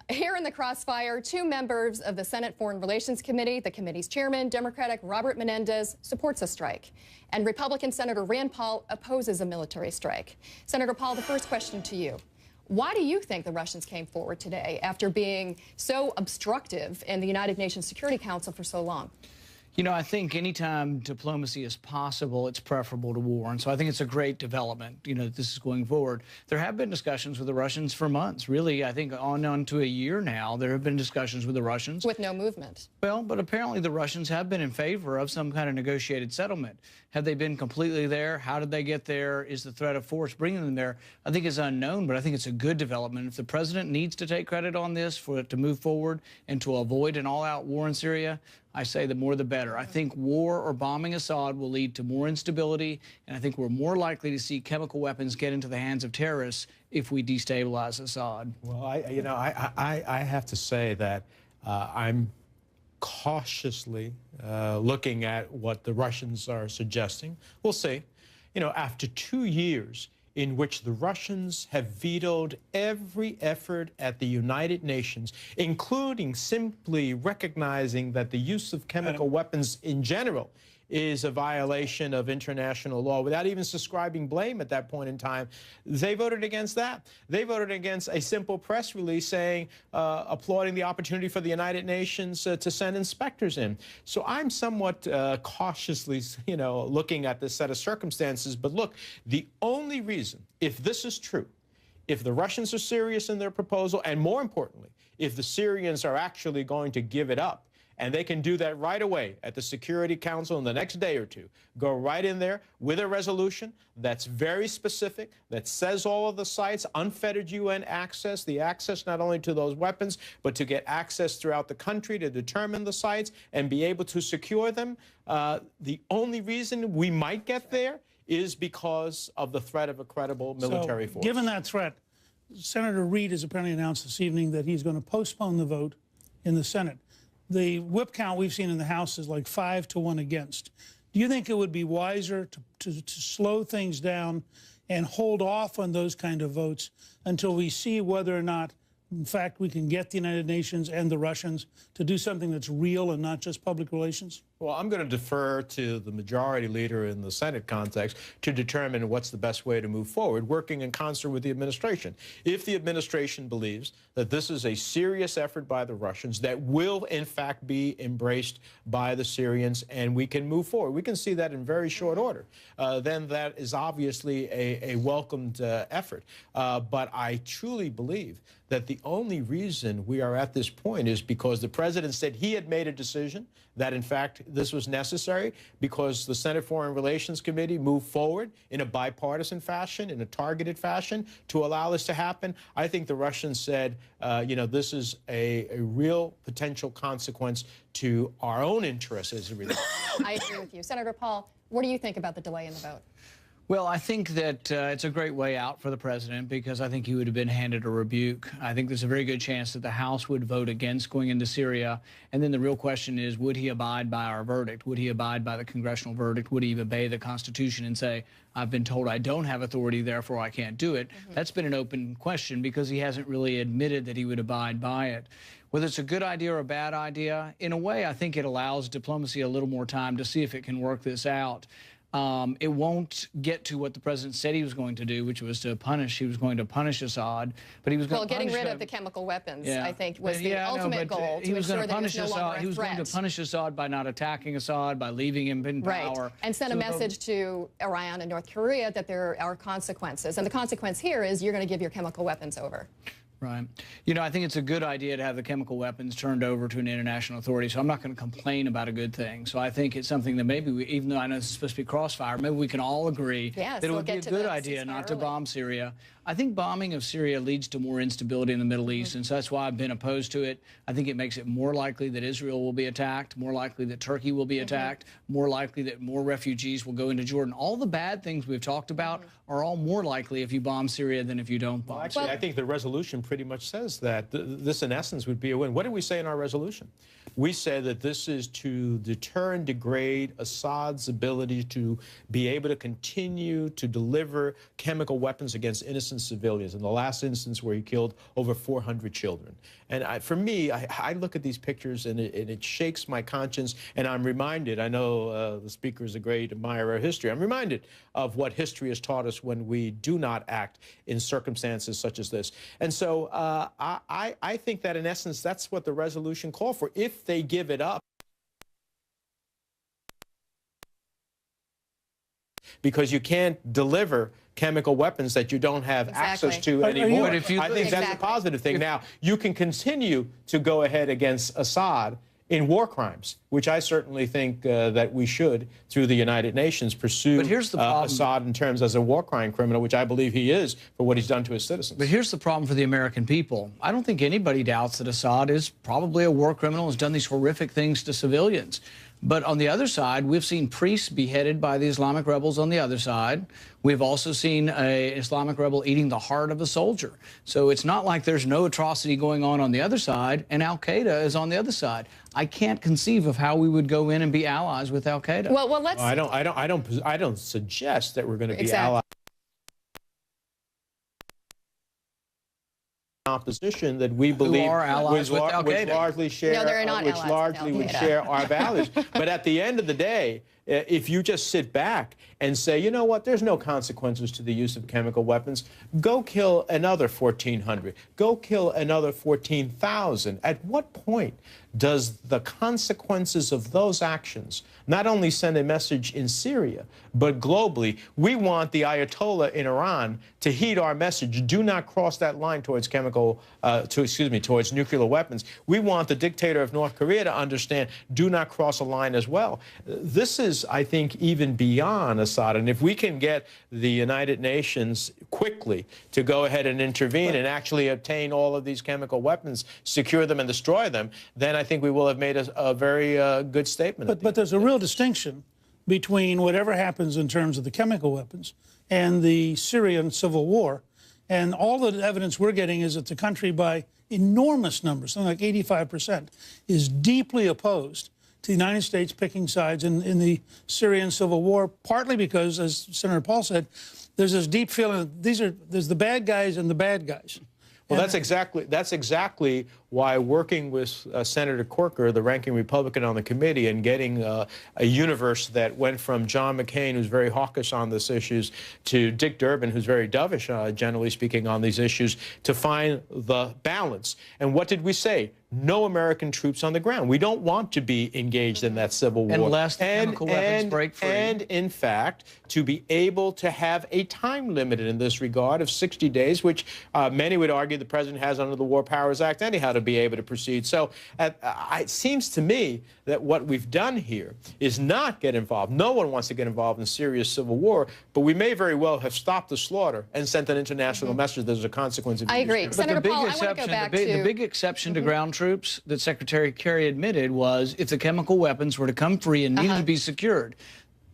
Here in the Crossfire, two members of the Senate Foreign Relations Committee, the committee's chairman, Democratic Robert Menendez, supports a strike, and Republican Senator Rand Paul opposes a military strike. Senator Paul, the first question to you. Why do you think the Russians came forward today after being so obstructive in the United Nations Security Council for so long? You know, I think anytime diplomacy is possible, it's preferable to war. And so I think it's a great development, you know, that this is going forward. There have been discussions with the Russians for months. Really, I think on to a year now, there have been discussions with the Russians. With no movement. Well, but apparently the Russians have been in favor of some kind of negotiated settlement. Have they been completely there? How did they get there? Is the threat of force bringing them there? I think it's unknown, but I think it's a good development. If the president needs to take credit on this for it to move forward and to avoid an all-out war in Syria, I say the more the better. I think war or bombing Assad will lead to more instability, and I think we're more likely to see chemical weapons get into the hands of terrorists if we destabilize Assad. Well, I have to say that I'm cautiously looking at what the Russians are suggesting. We'll see. You know, after 2 years in which the Russians have vetoed every effort at the United Nations, including simply recognizing that the use of chemical weapons in general is a violation of international law, without even subscribing blame at that point in time. They voted against that. They voted against a simple press release saying, applauding the opportunity for the United Nations to send inspectors in. So I'm somewhat cautiously, you know, looking at this set of circumstances. But look, the only reason, if this is true, if the Russians are serious in their proposal, and more importantly, if the Syrians are actually going to give it up, and they can do that right away at the Security Council in the next day or two. Go right in there with a resolution that's very specific, that says all of the sites, unfettered UN access, the access not only to those weapons, but to get access throughout the country to determine the sites and be able to secure them. The only reason we might get there is because of the threat of a credible military force. Given that threat, Senator Reid has apparently announced this evening that he's going to postpone the vote in the Senate. The whip count we've seen in the House is like 5-1 against. Do you think it would be wiser to slow things down and hold off on those kind of votes until we see whether or not, in fact, we can get the United Nations and the Russians to do something that's real and not just public relations? Well, I'm going to defer to the majority leader in the Senate context to determine what's the best way to move forward, working in concert with the administration. If the administration believes that this is a serious effort by the Russians that will, in fact, be embraced by the Syrians and we can move forward, we can see that in very short order, then that is obviously a welcomed effort. But I truly believe that the only reason we are at this point is because the president said he had made a decision that, in fact, this was necessary because the Senate Foreign Relations Committee moved forward in a bipartisan fashion, in a targeted fashion, to allow this to happen. I think the Russians said, you know, this is a real potential consequence to our own interests as a result. I agree with you. Senator Paul, what do you think about the delay in the vote? Well, I think that it's a great way out for the president because I think he would have been handed a rebuke. I think there's a very good chance that the House would vote against going into Syria. And then the real question is, would he abide by our verdict? Would he abide by the congressional verdict? Would he obey the Constitution and say, I've been told I don't have authority, therefore I can't do it? That's been an open question because he hasn't really admitted that he would abide by it. Whether it's a good idea or a bad idea, in a way, I think it allows diplomacy a little more time to see if it can work this out. It won't get to what the president said he was going to do, which was to punish. He was going to punish Assad, but he was going to getting rid of the chemical weapons, I think, was the ultimate goal to ensure that he was no longer a threat. He was going to punish Assad by not attacking Assad, by leaving him in power. Right, and send a message to Iran and North Korea that there are consequences. And the consequence here is you're going to give your chemical weapons over. Right. You know, I think it's a good idea to have the chemical weapons turned over to an international authority, so I'm not going to complain about a good thing. So I think it's something that maybe, even though I know it's supposed to be Crossfire, maybe we can all agree that it would be a good idea not to bomb Syria. I think bombing of Syria leads to more instability in the Middle East, and so that's why I've been opposed to it. I think it makes it more likely that Israel will be attacked, more likely that Turkey will be attacked, more likely that more refugees will go into Jordan. All the bad things we've talked about are all more likely if you bomb Syria than if you don't bomb. Well, actually, I think the resolution pretty much says that this, in essence, would be a win. What did we say in our resolution? We said that this is to deter and degrade Assad's ability to be able to continue to deliver chemical weapons against innocent innocent civilians, in the last instance where he killed over 400 children. And for me, I look at these pictures and it shakes my conscience, and I'm reminded, I know the speaker is a great admirer of history, I'm reminded of what history has taught us when we do not act in circumstances such as this. And so I think that in essence, that's what the resolution called for. If they give it up, because you can't deliver chemical weapons that you don't have access to anymore. But I think that's a positive thing. Now, you can continue to go ahead against Assad in war crimes, which I certainly think that we should, through the United Nations, pursue Assad in terms as a war crime criminal, which I believe he is for what he's done to his citizens. But here's the problem for the American people. I don't think anybody doubts that Assad is probably a war criminal, has done these horrific things to civilians. But on the other side, we've seen priests beheaded by the Islamic rebels on the other side. We've also seen an Islamic rebel eating the heart of a soldier. So it's not like there's no atrocity going on the other side, and al-Qaeda is on the other side. I can't conceive of how we would go in and be allies with al-Qaeda. Well, let's. I don't suggest that we're going to be allies. Opposition that we believe which largely share, no, they're not which largely would share our values. But at the end of the day, if you just sit back and say, you know what, there's no consequences to the use of chemical weapons, go kill another 1,400, go kill another 14,000. At what point does the consequences of those actions not only send a message in Syria, but globally? We want the Ayatollah in Iran to heed our message. Do not cross that line towards towards nuclear weapons. We want the dictator of North Korea to understand, do not cross a line as well. This is, I think, even beyond Assad. And if we can get the United Nations quickly to go ahead and intervene and actually obtain all of these chemical weapons, secure them and destroy them, then I think we will have made a very good statement. But there's a real distinction between whatever happens in terms of the chemical weapons and the Syrian civil war. And all the evidence we're getting is that the country, by enormous numbers, something like 85%, is deeply opposed to the United States picking sides in the Syrian civil war, partly because, as Senator Paul said, there's this deep feeling that there's the bad guys and the bad guys. Well, that's exactly why working with Senator Corker, the ranking Republican on the committee, and getting a universe that went from John McCain, who's very hawkish on these issues, to Dick Durbin, who's very dovish, generally speaking, on these issues, to find the balance. And what did we say? No American troops on the ground. We don't want to be engaged in that civil war. Unless the chemical weapons break free. And, in fact, to be able to have a time limit in this regard of 60 days, which many would argue the president has under the War Powers Act anyhow to be able to proceed. So it seems to me that what we've done here is not get involved. No one wants to get involved in serious civil war, but we may very well have stopped the slaughter and sent an international message that there's a consequence of I agree. Senator Paul, I want to go back to the big exception to ground troops that Secretary Kerry admitted was if the chemical weapons were to come free and needed to be secured,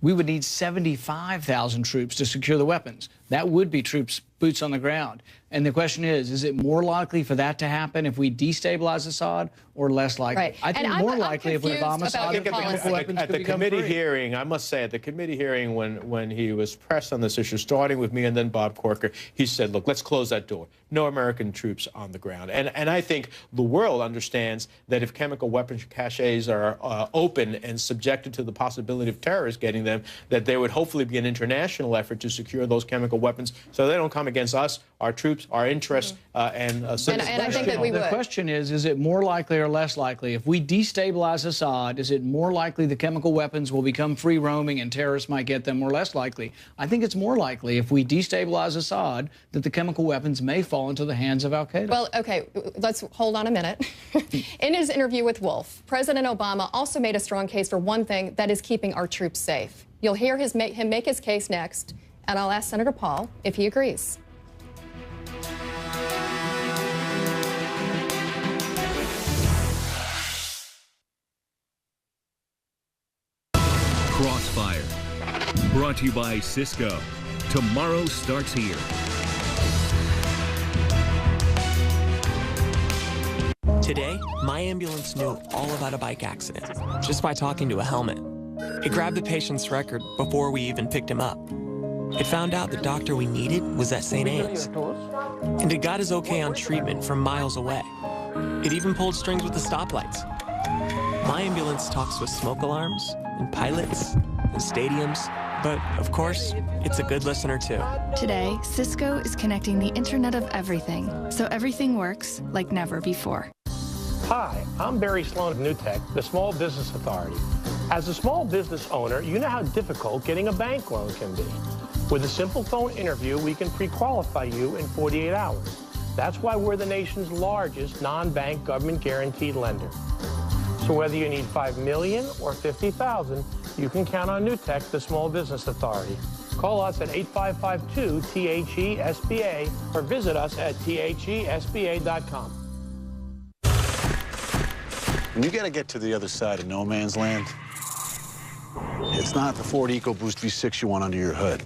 we would need 75,000 troops to secure the weapons. That would be troops, boots on the ground. And the question is it more likely for that to happen if we destabilize Assad or less likely? Right. I think more likely if we bomb Assad. At the committee hearing, I must say, at the committee hearing when he was pressed on this issue, starting with me and then Bob Corker, he said, look, let's close that door. No American troops on the ground. And I think the world understands that if chemical weapons caches are open and subjected to the possibility of terrorists getting them, that there would hopefully be an international effort to secure those chemical weapons so they don't come against us, our troops, our interests, and citizens. And I think that we would. The question is it more likely or less likely? If we destabilize Assad, is it more likely the chemical weapons will become free roaming and terrorists might get them, or less likely? I think it's more likely if we destabilize Assad that the chemical weapons may fall into the hands of al-Qaeda. Well, okay, let's hold on a minute. In his interview with Wolf, President Obama also made a strong case for one thing, that is keeping our troops safe. You'll hear him make his case next, and I'll ask Senator Paul if he agrees. Crossfire, brought to you by Cisco. Tomorrow starts here. Today, my ambulance knew all about a bike accident just by talking to a helmet. It grabbed the patient's record before we even picked him up. it found out the doctor we needed was at St. Anne's. And it got us okay on treatment from miles away. It even pulled strings with the stoplights. My ambulance talks with smoke alarms and pilots and stadiums. But, of course, it's a good listener, too. Today, Cisco is connecting the Internet of Everything, so everything works like never before. Hi, I'm Barry Sloan of NewTek, the Small Business Authority. As a small business owner, you know how difficult getting a bank loan can be. With a simple phone interview, we can pre-qualify you in 48 hours. That's why we're the nation's largest non-bank government-guaranteed lender. So whether you need $5 million or $50,000, you can count on NewTek, the Small Business Authority. Call us at 8552-THE-SBA or visit us at thesba.com. When you got to get to the other side of no man's land, it's not the Ford EcoBoost V6 you want under your hood.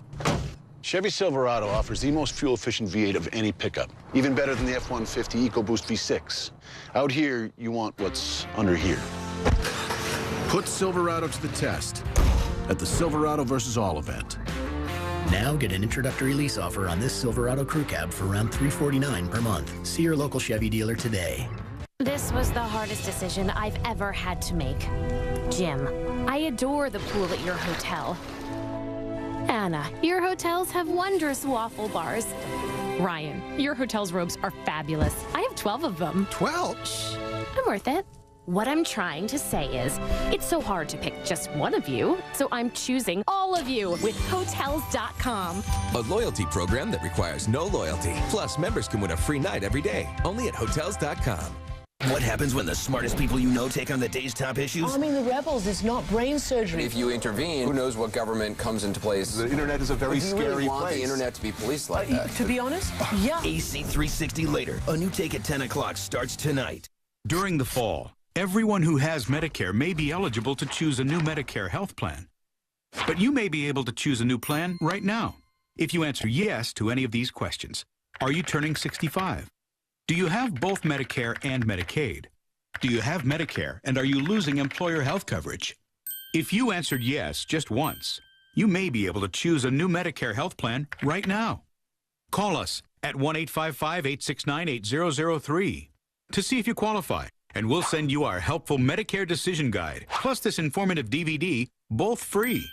Chevy Silverado offers the most fuel-efficient V8 of any pickup, even better than the F-150 EcoBoost V6. Out here, you want what's under here. Put Silverado to the test at the Silverado vs. All event. Now get an introductory lease offer on this Silverado crew cab for around $349 per month. See your local Chevy dealer today. This was the hardest decision I've ever had to make. Jim, I adore the pool at your hotel. Anna, your hotels have wondrous waffle bars. Ryan, your hotel's robes are fabulous. I have 12 of them. 12? Shh, I'm worth it. What I'm trying to say is, it's so hard to pick just one of you, so I'm choosing all of you with Hotels.com. A loyalty program that requires no loyalty. Plus, members can win a free night every day, only at Hotels.com. What happens when the smartest people you know take on the day's top issues? Arming the rebels is not brain surgery. If you intervene, who knows what government comes into place? The internet is a very scary really want place. The internet to be policed like that. To be honest, yeah. AC 360 later. A new take at 10 o'clock starts tonight. During the fall, everyone who has Medicare may be eligible to choose a new Medicare health plan. But you may be able to choose a new plan right now if you answer yes to any of these questions. Are you turning 65? Do you have both Medicare and Medicaid? Do you have Medicare and are you losing employer health coverage? If you answered yes just once, you may be able to choose a new Medicare health plan right now. Call us at 1-855-869-8003 to see if you qualify, and we'll send you our helpful Medicare Decision Guide, plus this informative DVD, both free.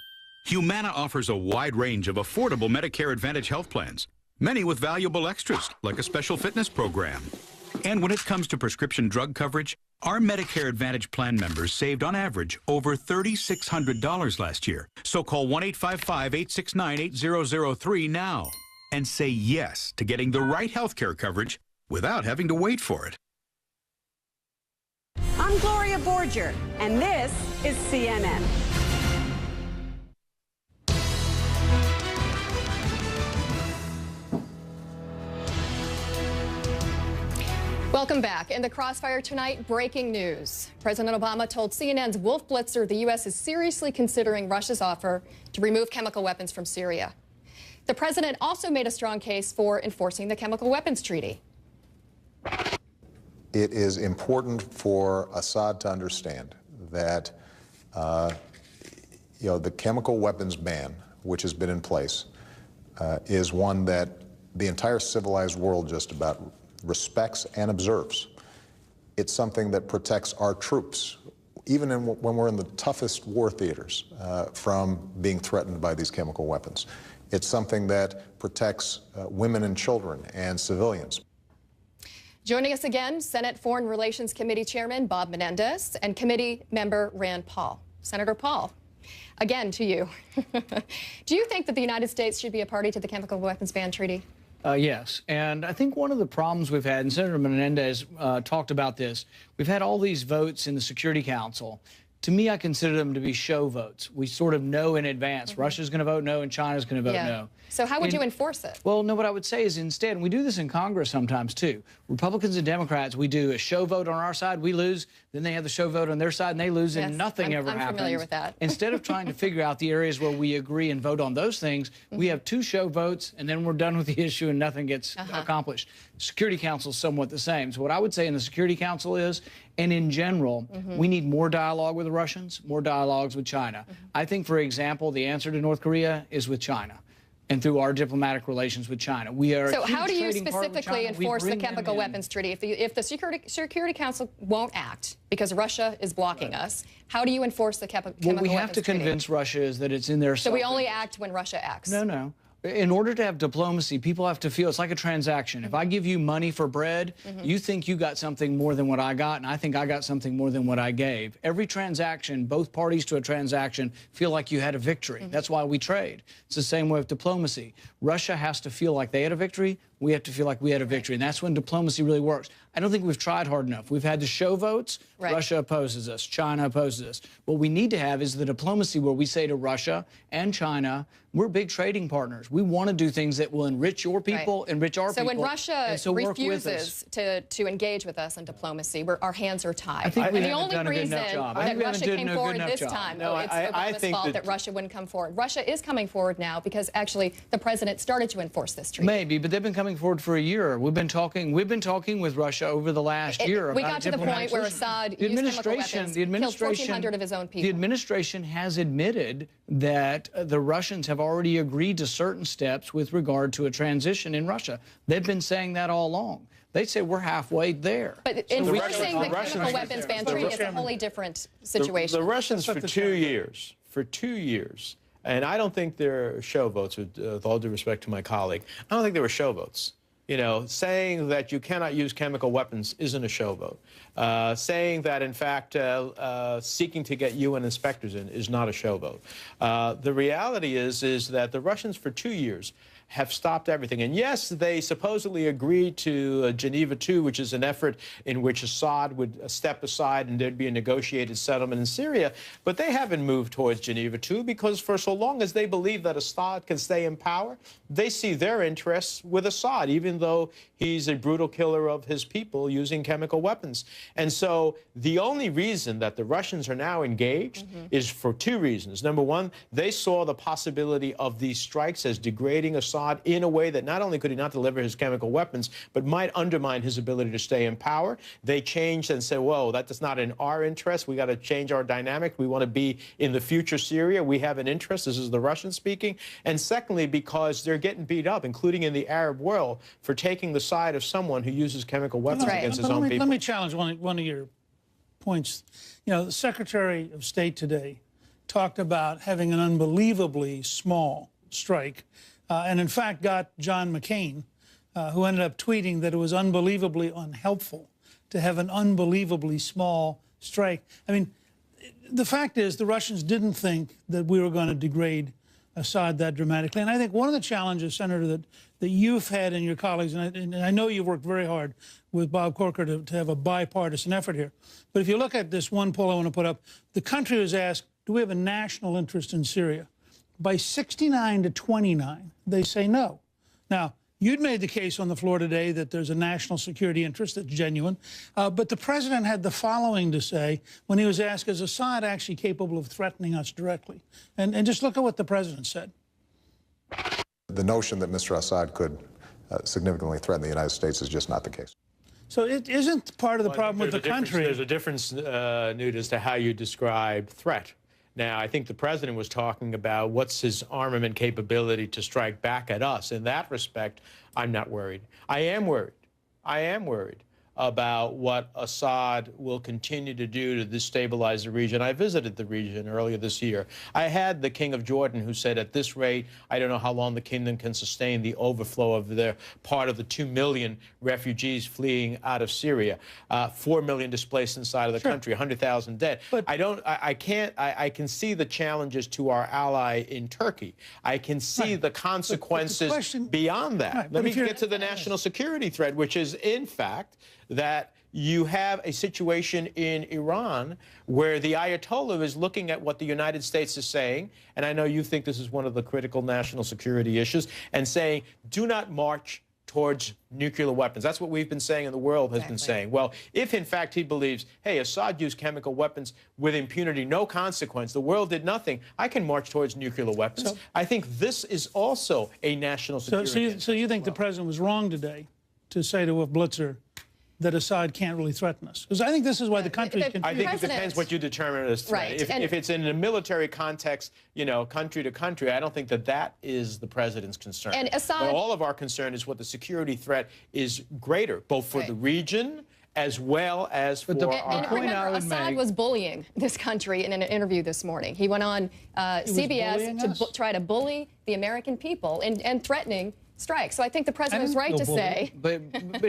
Humana offers a wide range of affordable Medicare Advantage health plans, many with valuable extras, like a special fitness program. And when it comes to prescription drug coverage, our Medicare Advantage plan members saved on average over $3,600 last year. So call 1-855-869-8003 now and say yes to getting the right health care coverage without having to wait for it. I'm Gloria Borger, and this is CNN. Welcome back. In the Crossfire tonight, breaking news. President Obama told CNN's Wolf Blitzer the U.S. is seriously considering Russia's offer to remove chemical weapons from Syria. The president also made a strong case for enforcing the Chemical Weapons Treaty. It is important for Assad to understand that the chemical weapons ban, which has been in place, is one that the entire civilized world just about respects and observes. It's something that protects our troops, even when we're in the toughest war theaters, from being threatened by these chemical weapons. It's something that protects women and children and civilians. Joining us again, Senate Foreign Relations Committee Chairman Bob Menendez and Committee Member Rand Paul. Senator Paul, again to you. Do you think that the United States should be a party to the Chemical Weapons Ban Treaty? Yes, and I think one of the problems we've had, and Senator Menendez talked about this, we've had all these votes in the Security Council. To me, I consider them to be show votes. We sort of know in advance. Russia's going to vote no and China's going to vote no. So how would you enforce it? Well, no, what I would say is instead, and we do this in Congress sometimes too, Republicans and Democrats, we do a show vote on our side, we lose, then they have the show vote on their side and they lose, and nothing ever happens. I'm familiar with that. Instead of trying to figure out the areas where we agree and vote on those things, we have two show votes and then we're done with the issue and nothing gets accomplished. Security Council is somewhat the same. So what I would say in the Security Council is, and in general, we need more dialogue with the Russians, more dialogues with China. I think, for example, the answer to North Korea is with China. and through our diplomatic relations with China. We are. So how do you specifically enforce the chemical weapons treaty? If the Security Council won't act because Russia is blocking us, how do you enforce the chemical weapons treaty? What we have to convince Russia is that it's in their. So we only act when Russia acts. No. In order to have diplomacy, people have to feel it's like a transaction. If I give you money for bread, you think you got something more than what I got, and I think I got something more than what I gave. Every transaction, both parties to a transaction feel like you had a victory. That's why we trade. It's the same way with diplomacy. Russia has to feel like they had a victory. We have to feel like we had a victory, and that's when diplomacy really works. I don't think we've tried hard enough. We've had the show votes. Russia opposes us. China opposes us. What we need to have is the diplomacy where we say to Russia and China, we're big trading partners. We want to do things that will enrich your people, enrich our people. So when Russia refuses to engage with us in diplomacy, our hands are tied. I think the only reason that Russia came forward this time, it's Obama's fault that Russia wouldn't come forward. Russia is coming forward now because actually the president started to enforce this treaty. Maybe, but they've been coming forward for a year. We've been talking with Russia over the last year. We got to the point where Assad used chemical weapons, killed 1,400 of his own people. The administration has admitted that the Russians have already agreed to certain steps with regard to a transition in Russia. They've been saying that all along. They say we're halfway there. But enforcing the chemical weapons ban treaty is a wholly different situation. The Russians for 2 years, and I don't think they're show votes, with all due respect to my colleague, I don't think they were show votes. You know, saying that you cannot use chemical weapons isn't a show vote. Saying that, in fact, seeking to get UN inspectors in is not a show vote. The reality is that the Russians for 2 years have stopped everything. And yes, they supposedly agreed to Geneva II, which is an effort in which Assad would step aside and there'd be a negotiated settlement in Syria. But they haven't moved towards Geneva II because for so long as they believe that Assad can stay in power, they see their interests with Assad, even though he's a brutal killer of his people using chemical weapons. And so the only reason that the Russians are now engaged is for two reasons. Number one, they saw the possibility of these strikes as degrading Assad in a way that not only could he not deliver his chemical weapons, but might undermine his ability to stay in power. They changed and said, whoa, that's not in our interest. We got to change our dynamic. We want to be in the future Syria. We have an interest. This is the Russians speaking. And secondly, because they're getting beat up, including in the Arab world, for taking the side of someone who uses chemical weapons against his own people. Let me challenge one of your points. You know, the Secretary of State today talked about having an unbelievably small strike, and in fact got John McCain, who ended up tweeting that it was unbelievably unhelpful to have an unbelievably small strike. I mean, the fact is the Russians didn't think that we were going to degrade Assad that dramatically. And I think one of the challenges, Senator, that you've had and your colleagues, and I know you've worked very hard with Bob Corker to have a bipartisan effort here. But if you look at this one poll I want to put up, the country was asked, do we have a national interest in Syria? By 69 to 29, they say no. Now, you'd made the case on the floor today that there's a national security interest that's genuine. But the president had the following to say when he was asked, is Assad actually capable of threatening us directly? And just look at what the president said. The notion that Mr. Assad could significantly threaten the United States is just not the case. So it isn't part of the problem with the country. There's a difference, Newt, as to how you describe threat. Now, I think the president was talking about what's his armament capability to strike back at us. In that respect, I'm not worried. I am worried. I am worried about what Assad will continue to do to destabilize the region. I visited the region earlier this year. I had the King of Jordan who said, at this rate, I don't know how long the kingdom can sustain the overflow of their part of the 2 million refugees fleeing out of Syria, 4 million displaced inside of the country, 100,000 dead. But I can see the challenges to our ally in Turkey. I can see the consequences beyond that. Let me get to the national security threat, which is, in fact, that you have a situation in Iran where the Ayatollah is looking at what the United States is saying, and I know you think this is one of the critical national security issues, and saying, do not march towards nuclear weapons. That's what we've been saying and the world has been saying. Well, if in fact he believes, hey, Assad used chemical weapons with impunity, no consequence, the world did nothing, I can march towards nuclear weapons. I think this is also a national security issue. So you think the president was wrong today to say to Wolf Blitzer, that Assad can't really threaten us? Because I think this is why the country is confused. I think it depends what you determine as threat. Right. If it's in a military context, you know, country to country, I don't think that that is the president's concern. And Assad, but all of our concern is what the security threat is greater, both for the region as well as for our... And remember, Assad was bullying this country in an interview this morning. He went on CBS to try to bully the American people and threatening strike. So I think the president is right to say. But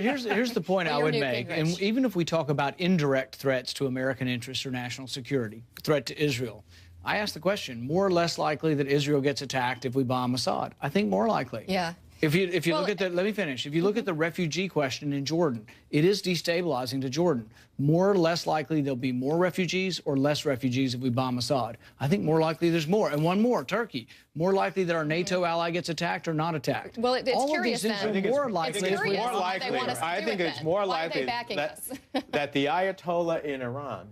here's the point I would make. And even if we talk about indirect threats to American interests or national security, threat to Israel, I ask the question: more or less likely that Israel gets attacked if we bomb Assad? I think more likely. Yeah. If you look at the, let me finish. If you look at the refugee question in Jordan, it is destabilizing to Jordan. More or less likely there'll be more refugees or less refugees if we bomb Assad. I think more likely there's more. And one more, Turkey. More likely that our NATO ally gets attacked or not attacked. Well, it's all curious of these things are more likely. I think it's more likely that the Ayatollah in Iran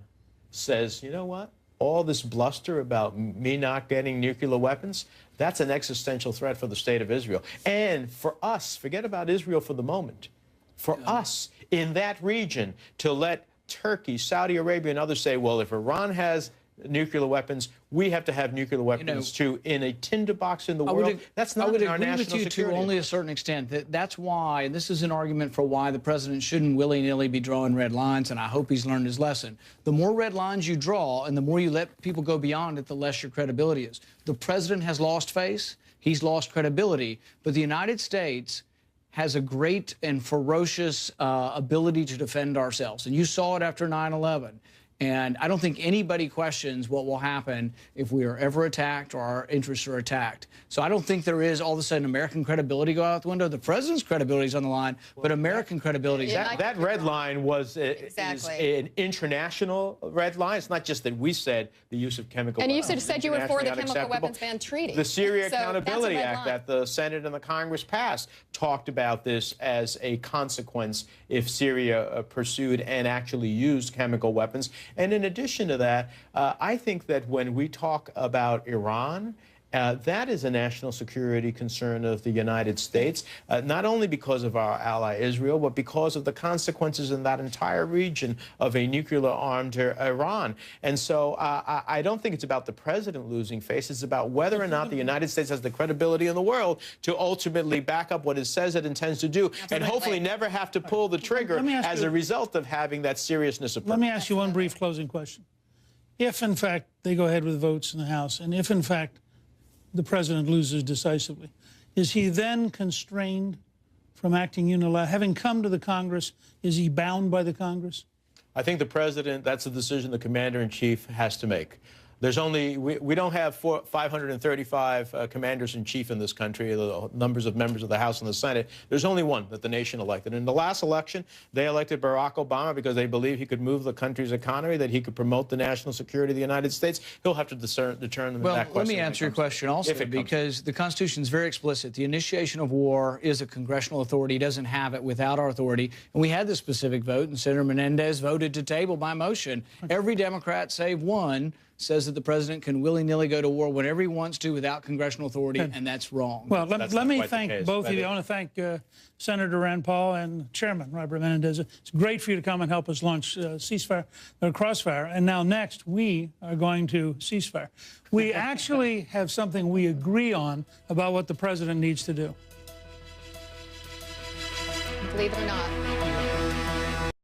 says, you know what? All this bluster about me not getting nuclear weapons, that's an existential threat for the state of Israel. And for us, forget about Israel for the moment, for us in that region to let Turkey, Saudi Arabia, and others say, well, if Iran has nuclear weapons, we have to have nuclear weapons too, in a tinderbox in the world. That's not in our national security. I would agree with you to only a certain extent. That's why, and this is an argument for why the president shouldn't willy-nilly be drawing red lines, and I hope he's learned his lesson. The more red lines you draw and the more you let people go beyond it, the less your credibility is. The president has lost face, he's lost credibility, but the United States has a great and ferocious ability to defend ourselves, and you saw it after 9/11. And I don't think anybody questions what will happen if we are ever attacked or our interests are attacked. So I don't think there is all of a sudden American credibility go out the window. The president's credibility is on the line, but American credibility is that red line was is an international red line. It's not just that we said the use of chemical weapons. And you said you were for the chemical weapons ban treaty. The Syria Accountability Act that the Senate and the Congress passed talked about this as a consequence if Syria pursued and actually used chemical weapons. And in addition to that, I think that when we talk about Iran, that is a national security concern of the United States, not only because of our ally Israel, but because of the consequences in that entire region of a nuclear-armed Iran. And so I don't think it's about the president losing face. It's about whether or not the United States has the credibility in the world to ultimately back up what it says it intends to do, and hopefully never have to pull the trigger as a result of having that seriousness approach. Let me ask you one brief closing question. If, in fact, they go ahead with votes in the House, and if, in fact, the president loses decisively, is he then constrained from acting unilaterally? Having come to the Congress, is he bound by the Congress? I think the president, that's a decision the commander-in-chief has to make. There's only, we don't have 535 commanders-in-chief in this country, the numbers of members of the House and the Senate. There's only one that the nation elected. In the last election, they elected Barack Obama because they believe he could move the country's economy, that he could promote the national security of the United States. He'll have to determine that question. Well, let me answer your question also, because the Constitution is very explicit. The initiation of war is a congressional authority. He doesn't have it without our authority. And we had this specific vote, and Senator Menendez voted to table by motion. Every Democrat, save one, says that the president can willy-nilly go to war whenever he wants to without congressional authority, and that's wrong. Well, let me thank both of you. I want to thank Senator Rand Paul and Chairman Robert Menendez. It's great for you to come and help us launch Crossfire. And now next, we are going to ceasefire. We actually have something we agree on about what the president needs to do. Believe it or not.